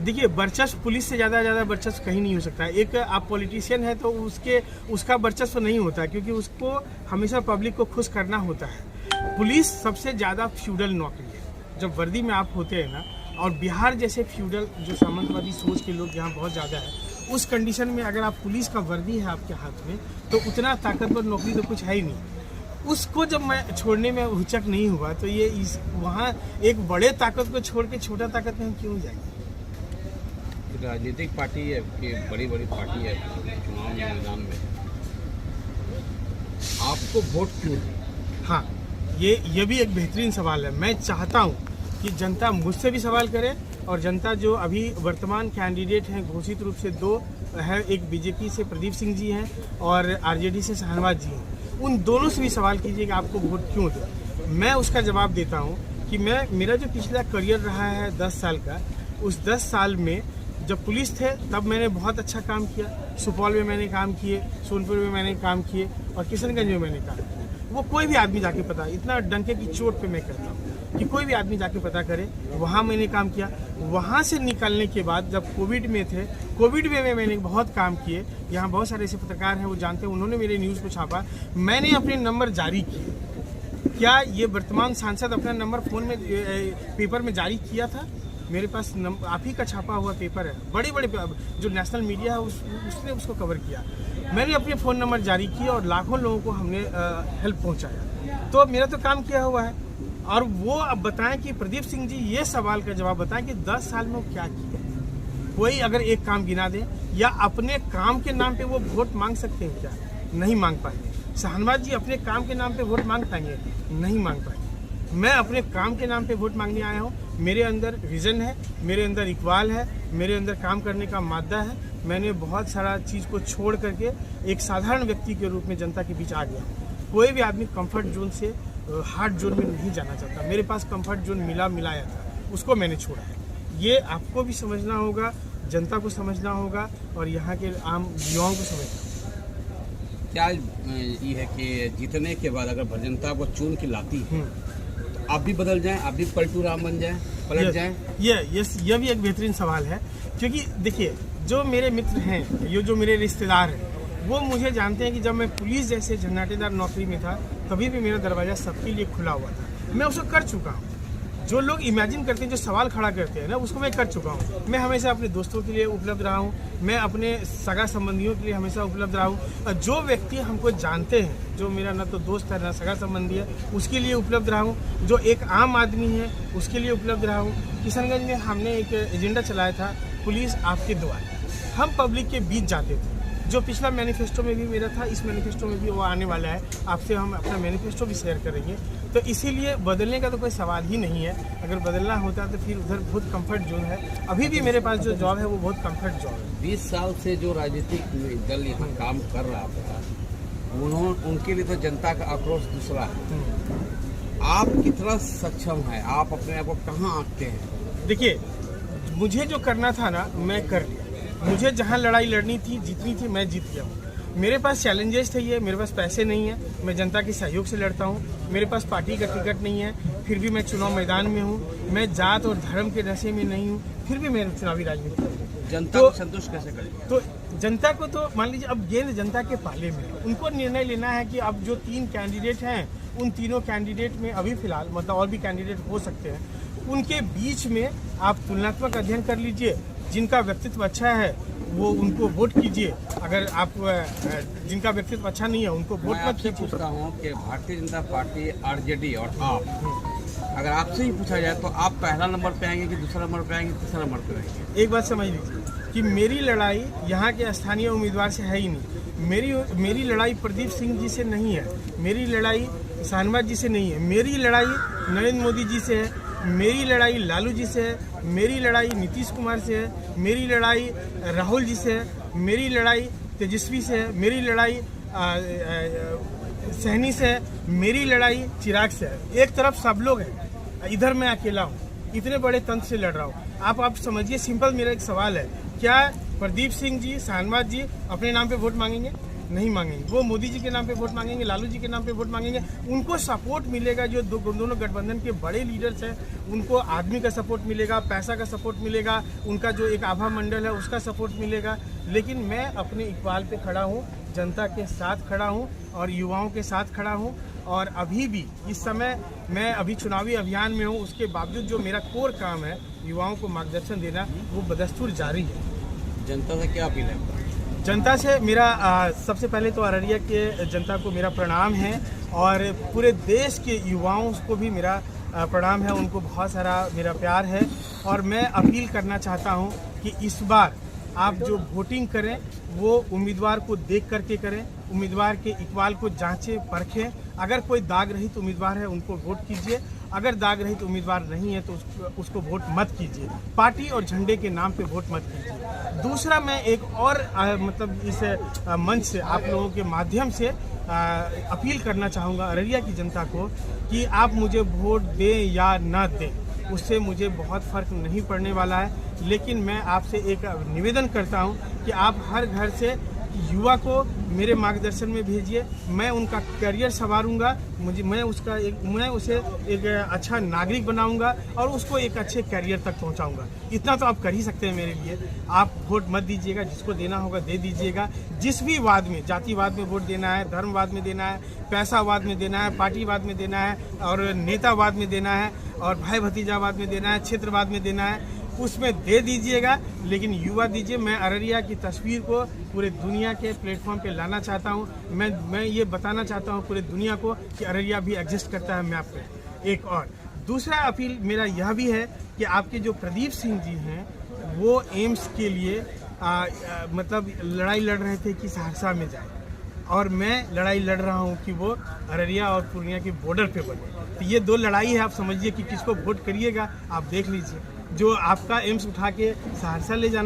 देखिए, वर्चस्व पुलिस से ज़्यादा वर्चस्व कहीं नहीं हो सकता। एक आप पॉलिटिशियन है तो उसका वर्चस्व नहीं होता, क्योंकि उसको हमेशा पब्लिक को खुश करना होता है। पुलिस सबसे ज़्यादा फ्यूडल नौकरी है। जब वर्दी में आप होते हैं ना, और बिहार जैसे फ्यूडल जो सामंतवादी सोच के लोग यहाँ बहुत ज़्यादा है, उस कंडीशन में अगर आप पुलिस का वर्दी है आपके हाथ में, तो उतना ताकतवर नौकरी तो कुछ है ही नहीं। उसको जब मैं छोड़ने में हिचक नहीं हुआ, तो ये वहाँ एक बड़े ताकत को छोड़ के छोटा ताकत में हम क्यों जाएंगे। राजनीतिक पार्टी है कि बड़ी पार्टी है चुनाव में, मैदान में आपको वोट क्यों दे? हाँ, ये भी एक बेहतरीन सवाल है। मैं चाहता हूँ कि जनता मुझसे भी सवाल करे, और जनता जो अभी वर्तमान कैंडिडेट हैं घोषित रूप से दो है, एक बीजेपी से प्रदीप सिंह जी हैं और आरजेडी से शाहनवाज जी हैं, उन दोनों से भी सवाल कीजिए कि आपको वोट क्यों दे। मैं उसका जवाब देता हूँ कि मेरा जो पिछला करियर रहा है 10 साल का, उस 10 साल में जब पुलिस थे तब मैंने बहुत अच्छा काम किया। सुपौल में मैंने काम किए, सोनपुर में मैंने काम किए, और किशनगंज में मैंने काम किया। वो कोई भी आदमी जाके पता, इतना डंके की चोट पे मैं कहता हूँ कि कोई भी आदमी जाके पता करे, वहाँ मैंने काम किया। वहाँ से निकलने के बाद जब कोविड में थे, कोविड में मैंने बहुत काम किए। यहाँ बहुत सारे ऐसे पत्रकार हैं, वो जानते हैं, उन्होंने मेरे न्यूज़ को छापा, मैंने अपने नंबर जारी किए। क्या ये वर्तमान सांसद अपना नंबर फ़ोन में पेपर में जारी किया था? मेरे पास आप ही का छापा हुआ पेपर है, बड़े जो नेशनल मीडिया है उसने उसको कवर किया। मैंने अपने फ़ोन नंबर जारी किए और लाखों लोगों को हमने हेल्प पहुंचाया। तो मेरा तो काम किया हुआ है। और वो अब बताएं कि प्रदीप सिंह जी ये सवाल का जवाब बताएं कि 10 साल में वो क्या किया। कोई अगर एक काम गिना दे, या अपने काम के नाम पे वो वोट मांग सकते हैं क्या? नहीं मांग पाएंगे। शाहनवाज जी अपने काम के नाम पे वोट मांग पाएंगे? नहीं मांग पाएंगे। मैं अपने काम के नाम पे वोट मांगने आया हूँ। मेरे अंदर विजन है, मेरे अंदर इकबाल है, मेरे अंदर काम करने का मादा है। मैंने बहुत सारा चीज़ को छोड़ करके एक साधारण व्यक्ति के रूप में जनता के बीच आ गया। कोई भी आदमी कंफर्ट जोन से हार्ड जोन में नहीं जाना चाहता। मेरे पास कंफर्ट जोन मिलाया था, उसको मैंने छोड़ा है। ये आपको भी समझना होगा, जनता को समझना होगा, और यहाँ के आम युवाओं को समझना होगा। क्या ये है कि जीतने के बाद अगर जनता को चुन के लाती है, आप भी बदल जाएं, आप भी पलटू राम बन जाएं, पलट जाएं? ये भी एक बेहतरीन सवाल है। क्योंकि देखिए, जो मेरे मित्र हैं, ये जो मेरे रिश्तेदार हैं, वो मुझे जानते हैं कि जब मैं पुलिस जैसे झन्नाटेदार नौकरी में था, तभी भी मेरा दरवाज़ा सबके लिए खुला हुआ था। मैं उसको कर चुका हूँ। जो लोग इमेजिन करते हैं, जो सवाल खड़ा करते हैं ना, उसको मैं कर चुका हूँ। मैं हमेशा अपने दोस्तों के लिए उपलब्ध रहा हूँ, मैं अपने सगा संबंधियों के लिए हमेशा उपलब्ध रहा हूँ। जो व्यक्ति हमको जानते हैं, जो मेरा ना तो दोस्त है ना सगा संबंधी है, उसके लिए उपलब्ध रहा हूँ। जो एक आम आदमी है, उसके लिए उपलब्ध रहा हूँ। किशनगंज में हमने एक एजेंडा चलाया था, पुलिस आपके द्वार। हम पब्लिक के बीच जाते थे। जो पिछला मैनिफेस्टो में भी मेरा था, इस मैनिफेस्टो में भी वो आने वाला है। आपसे हम अपना मैनिफेस्टो भी शेयर करेंगे। तो इसीलिए बदलने का तो कोई सवाल ही नहीं है। अगर बदलना होता तो फिर उधर बहुत कंफर्ट जोन है। अभी भी मेरे पास जो जॉब है वो बहुत कंफर्ट जॉब है। 20 साल से जो राजनीतिक दल यहाँ काम कर रहा था, उनके लिए तो जनता का आक्रोश दूसरा है। आप कितना सक्षम है? आप अपने आप को कहाँ आंकते हैं? देखिए, मुझे जो करना था ना, मैं कर लिया। मुझे जहाँ लड़ाई लड़नी थी, जीतनी थी, मैं जीत गया हूँ। मेरे पास चैलेंजेस थे, ये मेरे पास पैसे नहीं है, मैं जनता के सहयोग से लड़ता हूँ। मेरे पास पार्टी का टिकट नहीं है, फिर भी मैं चुनाव मैदान में हूँ। मैं जात और धर्म के नशे में नहीं हूँ, फिर भी मैं चुनावी राजनीति करता हूँ। जनता को संतुष्ट कैसे करेंगे? तो जनता को तो मान लीजिए, अब गेंद जनता के पाले में है। उनको निर्णय लेना है कि अब जो 3 कैंडिडेट हैं, उन तीनों कैंडिडेट में अभी फिलहाल, मतलब और भी कैंडिडेट हो सकते हैं, उनके बीच में आप तुलनात्मक अध्ययन कर लीजिए। जिनका व्यक्तित्व अच्छा है वो उनको वोट कीजिए। अगर आप जिनका व्यक्तित्व अच्छा नहीं है उनको वोट मत कीजिए। पूछता हूँ कि भारतीय जनता पार्टी, आरजेडी और आप, अगर आपसे ही पूछा जाए तो आप पहला नंबर पे आएंगे कि दूसरा नंबर पे आएंगे, तीसरा नंबर पे आएंगे? एक बात समझ लीजिए कि मेरी लड़ाई यहाँ के स्थानीय उम्मीदवार से है ही नहीं। मेरी लड़ाई प्रदीप सिंह जी से नहीं है, मेरी लड़ाई शाहनवाज जी से नहीं है, मेरी लड़ाई नरेंद्र मोदी जी से है, मेरी लड़ाई लालू जी से है, मेरी लड़ाई नीतीश कुमार से है, मेरी लड़ाई राहुल जी से है, मेरी लड़ाई तेजस्वी से है, मेरी लड़ाई सहनी से है, मेरी लड़ाई चिराग से है। एक तरफ सब लोग हैं, इधर मैं अकेला हूँ। इतने बड़े तंत्र से लड़ रहा हूँ। आप समझिए, सिंपल मेरा एक सवाल है, क्या प्रदीप सिंह जी, शाहनवाज जी अपने नाम पे वोट मांगेंगे? नहीं मांगेंगे। वो मोदी जी के नाम पे वोट मांगेंगे, लालू जी के नाम पे वोट मांगेंगे। उनको सपोर्ट मिलेगा, जो दोनों गठबंधन के बड़े लीडर्स हैं उनको आदमी का सपोर्ट मिलेगा, पैसा का सपोर्ट मिलेगा, उनका जो एक आभा मंडल है उसका सपोर्ट मिलेगा। लेकिन मैं अपने इकबाल पे खड़ा हूँ, जनता के साथ खड़ा हूँ और युवाओं के साथ खड़ा हूँ। और अभी भी इस समय मैं अभी चुनावी अभियान में हूँ, उसके बावजूद जो मेरा कोर काम है युवाओं को मार्गदर्शन देना, वो बदस्तूर जारी है। जनता से क्या अपील है? जनता से मेरा सबसे पहले तो अररिया के जनता को मेरा प्रणाम है और पूरे देश के युवाओं को भी मेरा प्रणाम है। उनको बहुत सारा मेरा प्यार है और मैं अपील करना चाहता हूं कि इस बार आप जो वोटिंग करें वो उम्मीदवार को देख करके करें, उम्मीदवार के इकबाल को जांचें परखें। अगर कोई दाग रहित उम्मीदवार है उनको वोट कीजिए, अगर दाग रहित उम्मीदवार नहीं है तो उसको वोट मत कीजिए। पार्टी और झंडे के नाम पे वोट मत कीजिए। दूसरा, मैं एक और मतलब इस मंच से आप लोगों के माध्यम से अपील करना चाहूँगा अररिया की जनता को कि आप मुझे वोट दें या ना दें, उससे मुझे बहुत फ़र्क नहीं पड़ने वाला है। लेकिन मैं आपसे एक निवेदन करता हूं कि आप हर घर से युवा को मेरे मार्गदर्शन में भेजिए। मैं उनका करियर संवारूंगा, मैं उसे एक अच्छा नागरिक बनाऊंगा और उसको एक अच्छे करियर तक पहुंचाऊंगा। इतना तो आप कर ही सकते हैं मेरे लिए। आप वोट मत दीजिएगा, जिसको देना होगा दे दीजिएगा। जिस भी वाद में, जातिवाद में वोट देना है, धर्मवाद में देना है, पैसावाद में देना है, पार्टीवाद में देना है और नेतावाद में देना है और भाई भतीजावाद में देना है, क्षेत्रवाद में देना है, उसमें दे दीजिएगा, लेकिन युवा दीजिए। मैं अररिया की तस्वीर को पूरे दुनिया के प्लेटफॉर्म पे लाना चाहता हूं। मैं ये बताना चाहता हूं पूरे दुनिया को कि अररिया भी एग्जिस्ट करता है मैप पे। एक और दूसरा अपील मेरा यह भी है कि आपके जो प्रदीप सिंह जी हैं वो एम्स के लिए मतलब लड़ाई लड़ रहे थे कि सहरसा में जाए, और मैं लड़ाई लड़ रहा हूं कि वो अररिया और पूर्णिया के बॉर्डर पे बने। तो ये दो लड़ाई है। आप समझिए कि किसको वोट करिएगा, आप देख लीजिए। जो आपका एम्स उठा के सहरसा ले जाना